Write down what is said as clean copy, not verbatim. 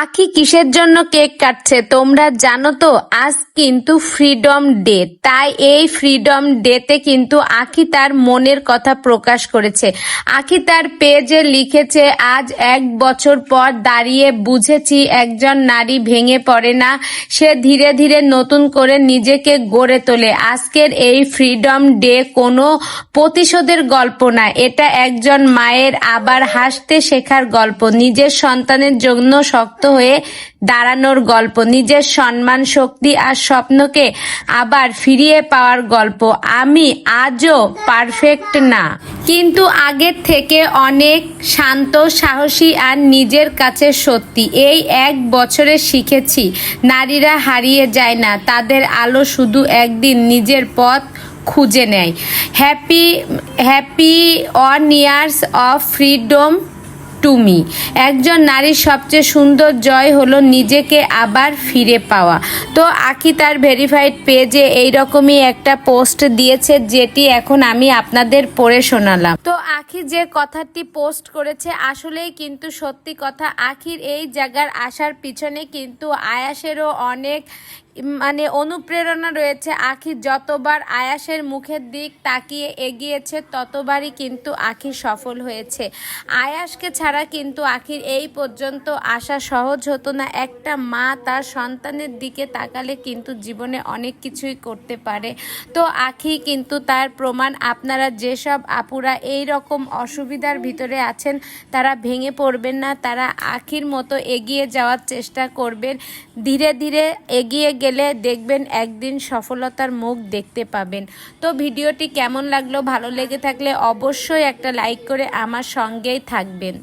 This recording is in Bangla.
আখি কিসের জন্য কেক কাটছে তোমরা জানো তো? আজ কিন্তু ফ্রিডম ডে। তাই এই ফ্রিডম ডেতে কিন্তু আখি তার মনের কথা প্রকাশ করেছে। আখি তার পেজে লিখেছে, আজ 1 বছর পর দাঁড়িয়ে বুঝেছি একজন নারী ভেঙে পড়ে না, সে ধীরে ধীরে নতুন করে নিজেকে গড়ে তোলে। আজকের এই ফ্রিডম ডে কোনো প্রতিশোধের গল্প না, এটা একজন মায়ের আবার হাসতে শেখার গল্প, নিজের সন্তানের জন্য শক্ত হয়ে দাঁড়ানোর গল্প, নিজের সম্মান, শক্তি আর স্বপ্নকে আবার ফিরিয়ে পাওয়ার গল্প। আমি আজও পারফেক্ট না, কিন্তু আগের থেকে অনেক শান্ত, সাহসী আর নিজের কাছে সত্যি। এই 1 বছরে শিখেছি নারীরা হারিয়ে যায় না, তাদের আলো শুধু একদিন নিজের পথ খুঁজে নেয়। Happy 1 years of freedom to me. একজন নারীর সবচেয়ে সুন্দর জয় হলো নিজেকে আবার ফিরে পাওয়া। তো আখি তার ভেরিফাইড পেজে এইরকমই একটা পোস্ট দিয়েছে, যেটি এখন আমি আপনাদের পড়ে শোনালাম। তো আখি যে কথাটি পোস্ট করেছে আসলেই কিন্তু সত্যি কথা। আখির এই জায়গার আসার পিছনে কিন্তু আয়াসেরও অনেক অনুপ্রেরণা রয়েছে। আখি যতবার আয়াসের মুখের দিক তাকিয়ে এগিয়েছে ততবারই কিন্তু আখি সফল হয়েছে। আয়াসকে ছাড়া কিন্তু আখির এই পর্যন্ত আসা সহজ হতো না। একটা মা তার সন্তানের দিকে তাকালে কিন্তু জীবনে অনেক কিছুই করতে পারে। তো আখি কিন্তু তার প্রমাণ। আপনারা যেসব আপুরা এই রকম অসুবিধার ভিতরে আছেন তারা ভেঙে পড়বেন না, তারা আখির মতো এগিয়ে যাওয়ার চেষ্টা করবেন। ধীরে ধীরে এগিয়ে গেলে দেখবেন একদিন সফলতার মুখ দেখতে পাবেন। তো ভিডিওটি কেমন লাগলো? ভালো লেগে থাকলে অবশ্যই একটা লাইক করে আমার সঙ্গেই থাকবেন।